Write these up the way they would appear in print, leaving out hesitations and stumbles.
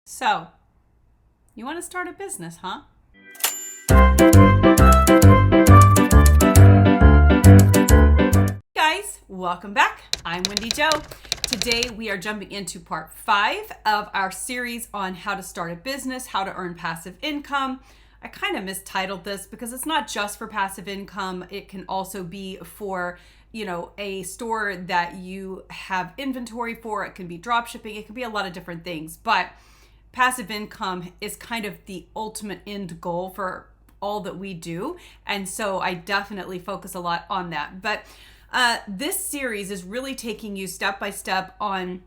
So, you want to start a business, huh? Hey guys, welcome back. I'm Wendy Jo. Today we are jumping into part 5 of our series on how to start a business, how to earn passive income. I kind of mistitled this because it's not just for passive income. It can also be for, a store that you have inventory for. It can be drop shipping. It can be a lot of different things, but passive income is kind of the ultimate end goal for all that we do. And so I definitely focus a lot on that. But this series is really taking you step by step on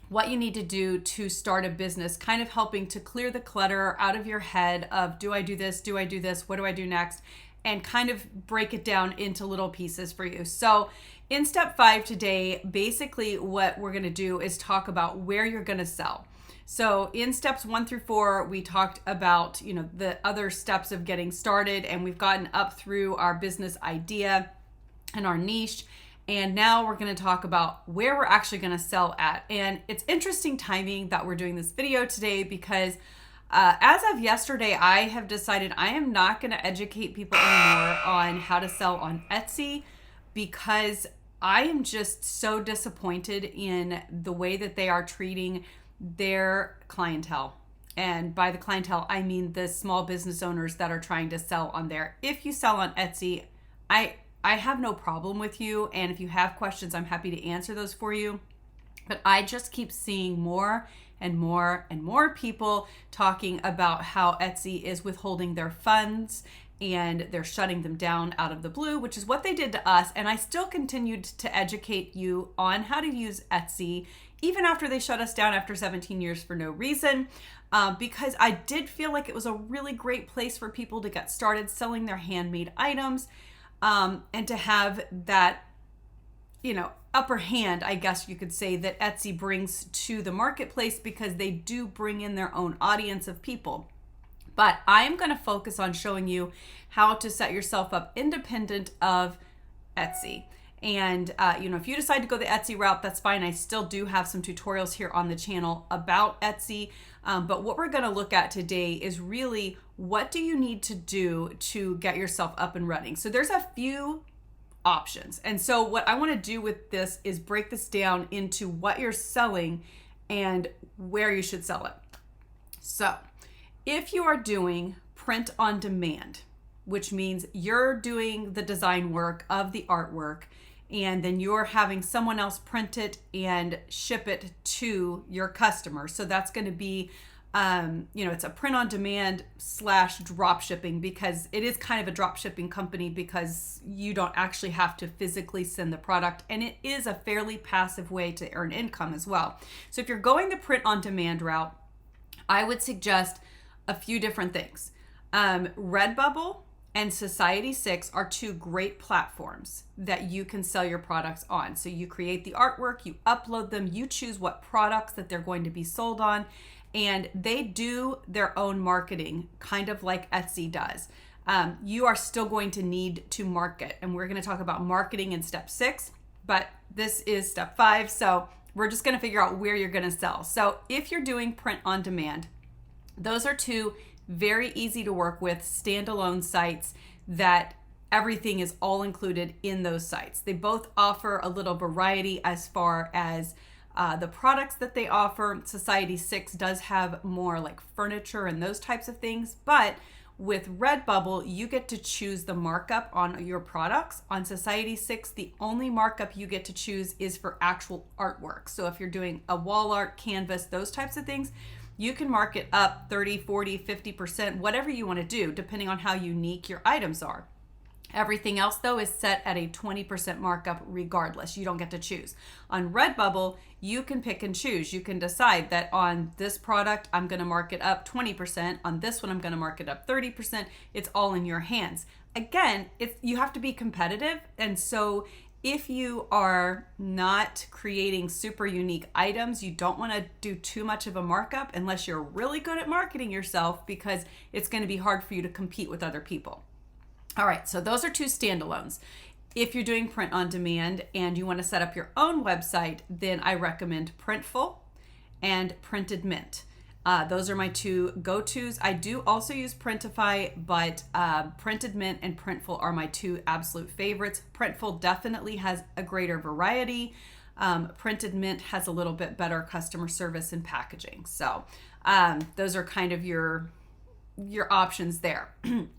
what you need to do to start a business, kind of helping to clear the clutter out of your head of, do I do this? Do I do this? What do I do next? And kind of break it down into little pieces for you. So in step 5 today, basically what we're going to do is talk about where you're going to sell. So in steps 1 through 4, we talked about, the other steps of getting started, and we've gotten up through our business idea and our niche. And now we're going to talk about where we're actually going to sell at. And it's interesting timing that we're doing this video today because as of yesterday, I have decided I am not going to educate people anymore on how to sell on Etsy because I am just so disappointed in the way that they are treating their clientele. And by the clientele, I mean the small business owners that are trying to sell on there. If you sell on Etsy, I have no problem with you. And if you have questions, I'm happy to answer those for you. But I just keep seeing more and more and more people talking about how Etsy is withholding their funds and they're shutting them down out of the blue, which is what they did to us. And I still continued to educate you on how to use Etsy even after they shut us down after 17 years for no reason, because I did feel like it was a really great place for people to get started selling their handmade items, and to have that, upper hand, I guess you could say, that Etsy brings to the marketplace because they do bring in their own audience of people. But I am going to focus on showing you how to set yourself up independent of Etsy. And, if you decide to go the Etsy route, that's fine. I still do have some tutorials here on the channel about Etsy. But what we're going to look at today is really what do you need to do to get yourself up and running? So there's a few options. And so what I want to do with this is break this down into what you're selling and where you should sell it. So if you are doing print on demand, which means you're doing the design work of the artwork, and then you're having someone else print it and ship it to your customer. So that's going to be, it's a print on demand / drop shipping, because it is kind of a drop shipping company because you don't actually have to physically send the product. And it is a fairly passive way to earn income as well. So if you're going the print on demand route, I would suggest a few different things. Redbubble and Society6 are 2 great platforms that you can sell your products on. So you create the artwork, you upload them, you choose what products that they're going to be sold on, and they do their own marketing, kind of like Etsy does. You are still going to need to market, and we're going to talk about marketing in step 6, but this is step 5, so we're just going to figure out where you're going to sell. So if you're doing print on demand, those are 2 very easy to work with standalone sites that everything is all included in those sites. They both offer a little variety as far as the products that they offer. Society6 does have more like furniture and those types of things, but with Redbubble, you get to choose the markup on your products. On Society6, the only markup you get to choose is for actual artwork. So if you're doing a wall art, canvas, those types of things, you can mark it up 30, 40, 50%, whatever you want to do, depending on how unique your items are. Everything else, though, is set at a 20% markup regardless. You don't get to choose. On Redbubble, you can pick and choose. You can decide that on this product, I'm going to mark it up 20%. On this one, I'm going to mark it up 30%. It's all in your hands. Again, you have to be competitive. And so if you are not creating super unique items, you don't want to do too much of a markup unless you're really good at marketing yourself, because it's going to be hard for you to compete with other people. All right, so those are 2 standalones. If you're doing print on demand and you want to set up your own website, then I recommend Printful and Printed Mint. Those are my two go-tos. I do also use Printify, but Printed Mint and Printful are my two absolute favorites. Printful definitely has a greater variety. Printed Mint has a little bit better customer service and packaging. So those are kind of your options there.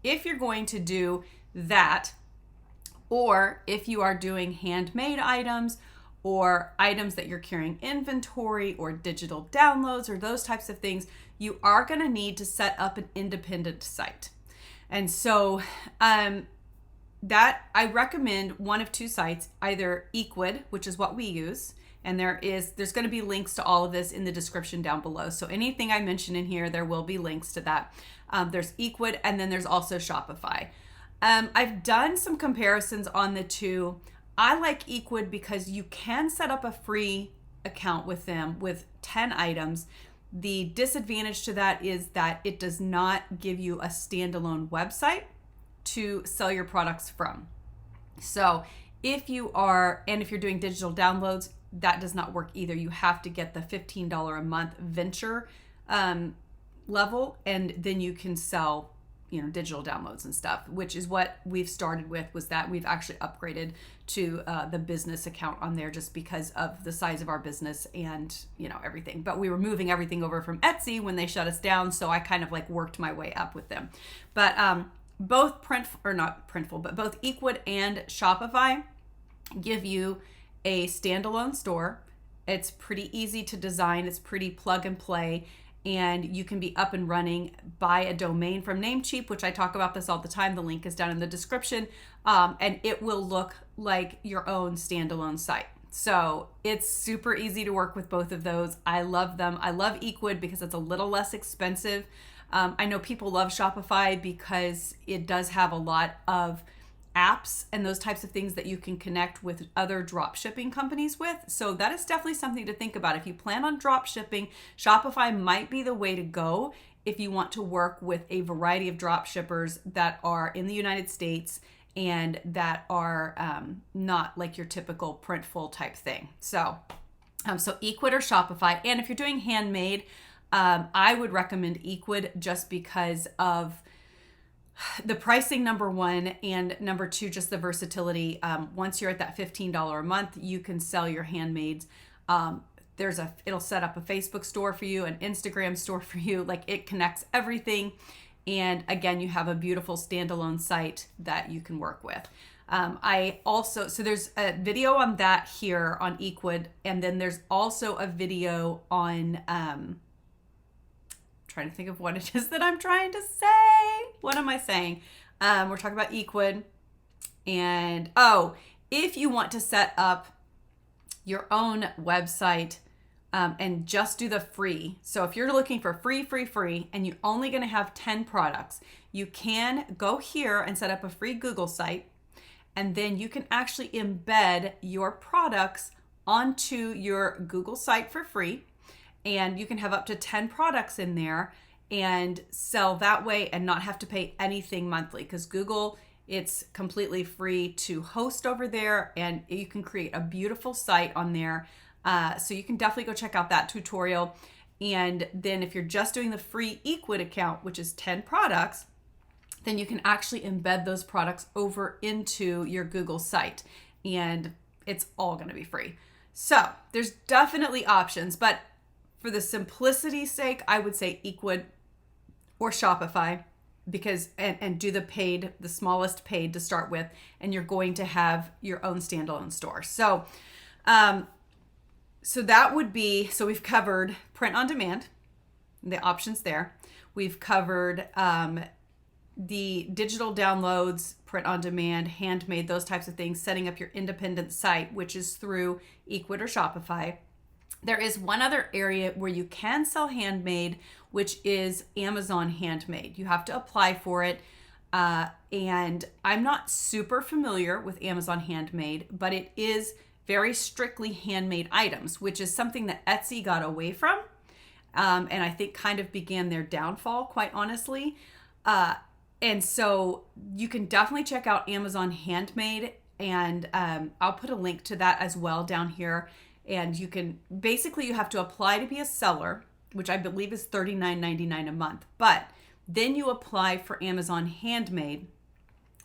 If you're going to do that, or if you are doing handmade items or items that you're carrying inventory or digital downloads or those types of things, you are going to need to set up an independent site. And so that I recommend one of two sites, either Equid, which is what we use, and there's going to be links to all of this in the description down below. So anything I mention in here, there will be links to that. There's Equid, and then there's also Shopify. I've done some comparisons on the two. I like Equid because you can set up a free account with them with 10 items. The disadvantage to that is that it does not give you a standalone website to sell your products from. So if you're doing digital downloads, that does not work either. You have to get the $15 a month venture level, and then you can sell digital downloads and stuff, which is what we've started with. Was that we've actually upgraded to the business account on there just because of the size of our business and everything. But we were moving everything over from Etsy when they shut us down, so I kind of worked my way up with them. But both both Equid and Shopify give you a standalone store. It's pretty easy to design. It's pretty plug and play. And you can be up and running, buy a domain from Namecheap, which I talk about this all the time. The link is down in the description. And it will look like your own standalone site. So it's super easy to work with both of those. I love them. I love Equid because it's a little less expensive. I know people love Shopify because it does have a lot of apps and those types of things that you can connect with other drop shipping companies with. So that is definitely something to think about. If you plan on drop shipping, Shopify might be the way to go if you want to work with a variety of drop shippers that are in the United States and that are not like your typical Printful type thing. So Equid or Shopify. And if you're doing handmade, I would recommend Equid just because of the pricing, number one, and number two, just the versatility. Once you're at that $15 a month, you can sell your handmaids. It'll set up a Facebook store for you, an Instagram store for you. It connects everything. And again, you have a beautiful standalone site that you can work with. So there's a video on that here on Equid. And then there's also a video on, trying to think of what it is that I'm trying to say. What am I saying? We're talking about Equid. And if you want to set up your own website and just do the free. So if you're looking for free, and you're only going to have 10 products, you can go here and set up a free Google site. And then you can actually embed your products onto your Google site for free. And you can have up to 10 products in there and sell that way and not have to pay anything monthly, because Google, it's completely free to host over there, and you can create a beautiful site on there. So you can definitely go check out that tutorial. And then if you're just doing the free Equid account, which is 10 products, then you can actually embed those products over into your Google site, and it's all going to be free. So there's definitely options, but for the simplicity's sake, I would say Equid or Shopify, because and do the smallest paid to start with, and you're going to have your own standalone store. So that would be, so we've covered print on demand, the options there. We've covered the digital downloads, print on demand, handmade, those types of things, setting up your independent site, which is through Equid or Shopify. There is one other area where you can sell handmade, which is Amazon Handmade. You have to apply for it. And I'm not super familiar with Amazon Handmade, but it is very strictly handmade items, which is something that Etsy got away from. And I think kind of began their downfall, quite honestly. And so you can definitely check out Amazon Handmade. And I'll put a link to that as well down here. And you have to apply to be a seller. which I believe is $39.99 a month. But then you apply for Amazon Handmade.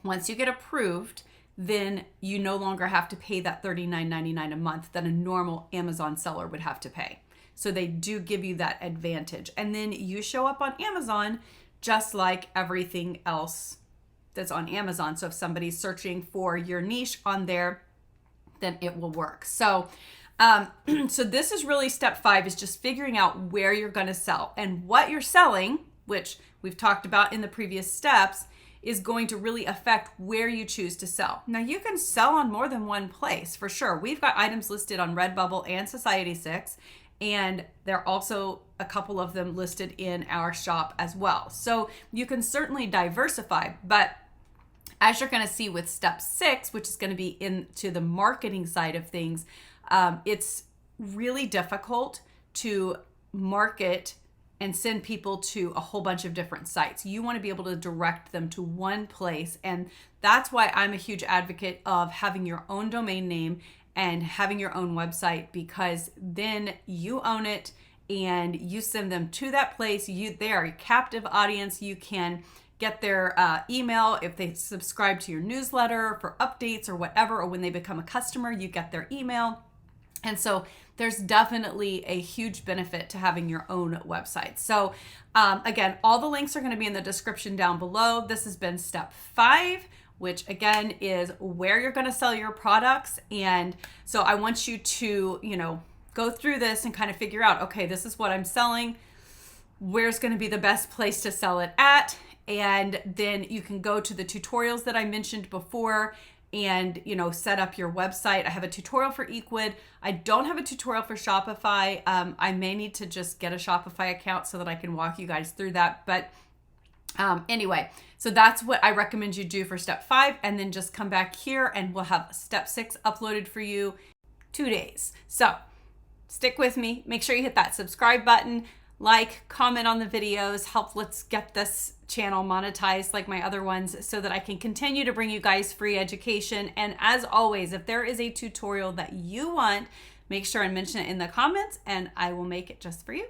Once you get approved, then you no longer have to pay that $39.99 a month that a normal Amazon seller would have to pay. So they do give you that advantage. And then you show up on Amazon just like everything else that's on Amazon. So if somebody's searching for your niche on there, then it will work. So so this is really step 5, is just figuring out where you're going to sell, and what you're selling, which we've talked about in the previous steps, is going to really affect where you choose to sell. Now you can sell on more than one place for sure. We've got items listed on Redbubble and Society6, and there are also a couple of them listed in our shop as well. So you can certainly diversify, but as you're going to see with step 6, which is going to be into the marketing side of things, it's really difficult to market and send people to a whole bunch of different sites. You want to be able to direct them to one place. And that's why I'm a huge advocate of having your own domain name and having your own website, because then you own it and you send them to that place. They are a captive audience. You can get their email if they subscribe to your newsletter for updates or whatever, or when they become a customer, you get their email. And so there's definitely a huge benefit to having your own website. So again, all the links are going to be in the description down below. This has been step 5, which again is where you're going to sell your products. And so I want you to, go through this and kind of figure out, okay, this is what I'm selling. Where's going to be the best place to sell it at? And then you can go to the tutorials that I mentioned before and set up your website. I have a tutorial for Equid. I don't have a tutorial for Shopify. I may need to just get a Shopify account so that I can walk you guys through that. But anyway, so that's what I recommend you do for step 5, and then just come back here and we'll have step 6 uploaded for you 2 days. So stick with me. Make sure you hit that subscribe button, like, comment on the videos, let's get this channel monetized like my other ones so that I can continue to bring you guys free education. And as always, if there is a tutorial that you want, make sure and mention it in the comments and I will make it just for you.